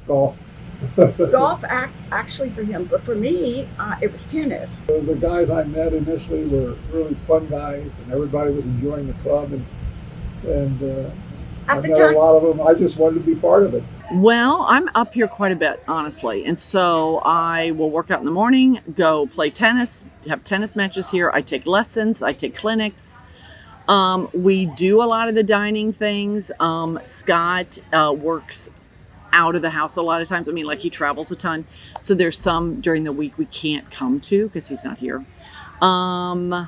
Golf. Golf actually for him, but for me, it was tennis. The guys I met initially were really fun guys, and everybody was enjoying the club, and At I've the met a time, lot of them. I just wanted to be part of it. Well, I'm up here quite a bit, honestly. And so I will work out in the morning, go play tennis, have tennis matches here. I take lessons, I take clinics. We do a lot of the dining things. Scott works out of the house a lot of times. I mean, like he travels a ton. So there's some during the week we can't come to because he's not here. Um,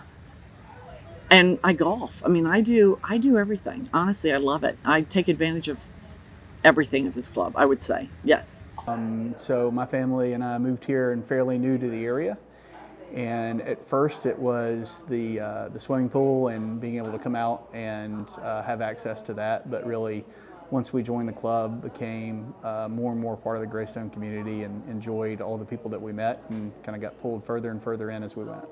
and I golf. I mean, I do everything. Honestly, I love it. I take advantage of everything at this club, I would say. Yes. So my family and I moved here and fairly new to the area. And at first it was the swimming pool and being able to come out and have access to that. But really, once we joined the club, became more and more part of the Greystone community and enjoyed all the people that we met and kind of got pulled further and further in as we went.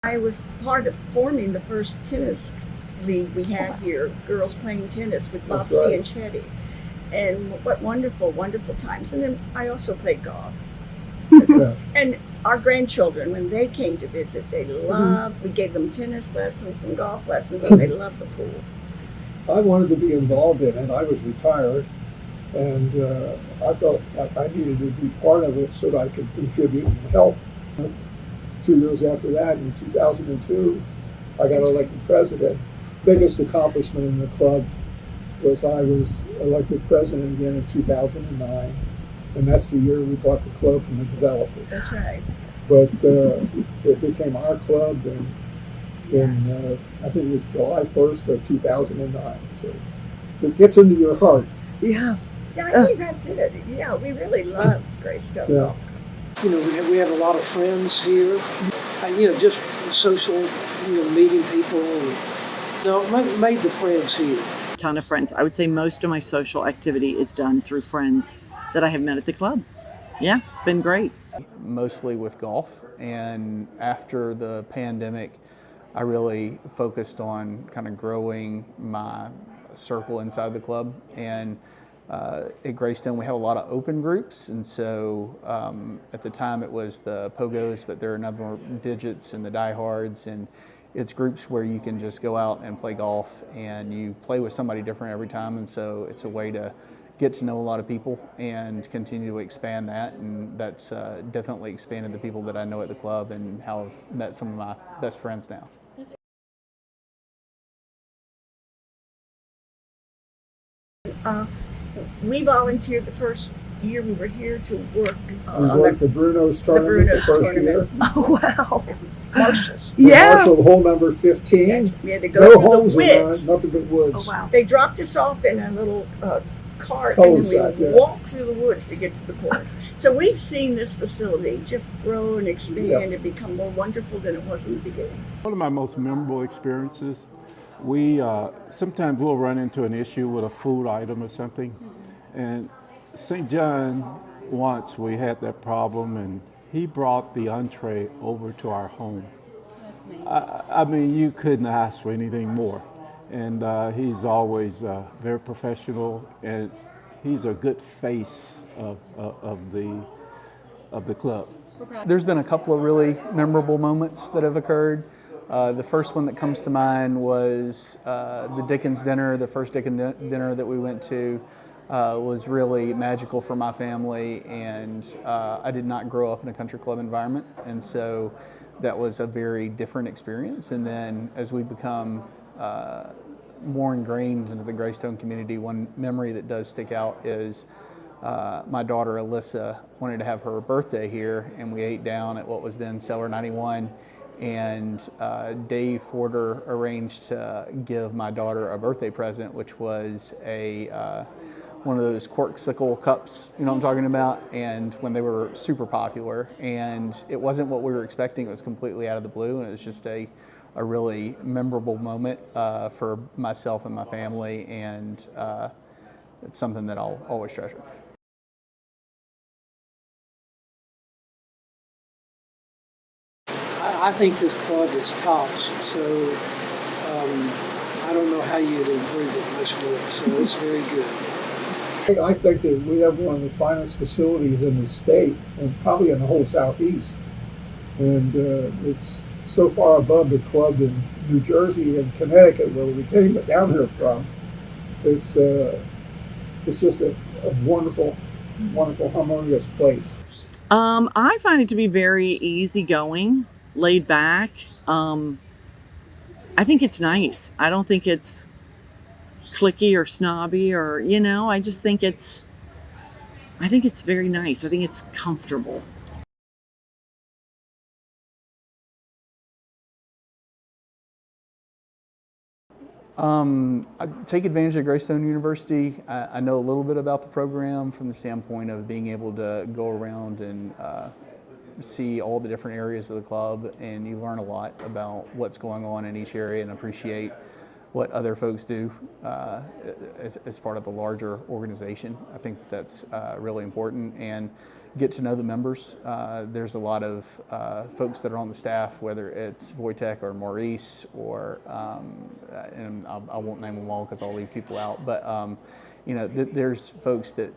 I was part of forming the first tennis league we had here, girls playing tennis with That's Bobsy right. and Chetty. And what wonderful, wonderful times. And then I also played golf. Yeah. And our grandchildren, when they came to visit, they loved, we gave them tennis lessons and golf lessons, and they loved the pool. I wanted to be involved in it. I was retired, and I felt like I needed to be part of it so that I could contribute and help. 2 years after that, in 2002, I got elected president. Biggest accomplishment in the club was I was elected president again in 2009, and that's the year we bought the club from the developer. That's right. But it became our club in I think it was July 1st of 2009. So it gets into your heart. Yeah. Yeah, I think that's it. Yeah, we really love Greystone Yeah. Golf. You know, we have a lot of friends here. Just social, meeting people. And, made the friends here. Ton of friends. I would say most of my social activity is done through friends that I have met at the club. Yeah, it's been great. Mostly with golf, and after the pandemic I really focused on kind of growing my circle inside the club. And at Greystone we have a lot of open groups, and so at the time it was the Pogos, but there are a number of digits and the diehards, and it's groups where you can just go out and play golf and you play with somebody different every time, and so it's a way to get to know a lot of people and continue to expand that, and that's definitely expanded the people that I know at the club and how I've met some of my best friends now. We volunteered the first year we were here to work We on worked the Bruno's tournament the Bruno's first tournament. year. Oh, wow. Marshalls. Yeah. Marshall hole number 15. We had to go No through holes the in woods. nothing but woods. Oh, wow. They dropped us off in a little cart, Cul-de-sac, and then we yeah. walked through the woods to get to the course. So we've seen this facility just grow and expand Yeah. and become more wonderful than it was in the beginning. One of my most memorable experiences, we sometimes we'll run into an issue with a food item or something, and St. John, once we had that problem, and he brought the entree over to our home. That's amazing. I mean, you couldn't ask for anything more, and he's always very professional, and he's a good face of the club. There's been a couple of really memorable moments that have occurred. The first one that comes to mind was the Dickens dinner. The first Dickens dinner that we went to was really magical for my family, and I did not grow up in a country club environment, and so that was a very different experience. And then as we become more ingrained into the Greystone community, one memory that does stick out is my daughter Alyssa wanted to have her birthday here, and we ate down at what was then Cellar 91, and Dave Porter arranged to give my daughter a birthday present, which was a one of those corksicle cups, you know what I'm talking about, and when they were super popular, and it wasn't what we were expecting. It was completely out of the blue, and it was just a really memorable moment for myself and my family, and it's something that I'll always treasure. I think this club is tops, so I don't know how you'd improve it much more. So it's very good. I think that we have one of the finest facilities in the state and probably in the whole Southeast. And it's so far above the club in New Jersey and Connecticut where we came down here from. It's just a wonderful, wonderful, harmonious place. I find it to be very easygoing, laid back. I think it's nice. I don't think it's cliquey or snobby or, I just think I think it's very nice. I think it's comfortable. I take advantage of Greystone University. I know a little bit about the program from the standpoint of being able to go around and see all the different areas of the club, and you learn a lot about what's going on in each area and appreciate what other folks do as part of the larger organization. I think that's really important, and get to know the members. There's a lot of folks that are on the staff, whether it's Wojtek or Maurice or, and I won't name them all because I'll leave people out, but there's folks that,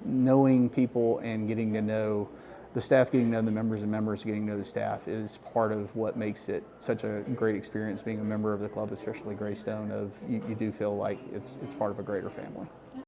knowing people and getting to know the staff, getting to know the members, and members getting to know the staff is part of what makes it such a great experience being a member of the club, especially Greystone. You do feel like it's part of a greater family.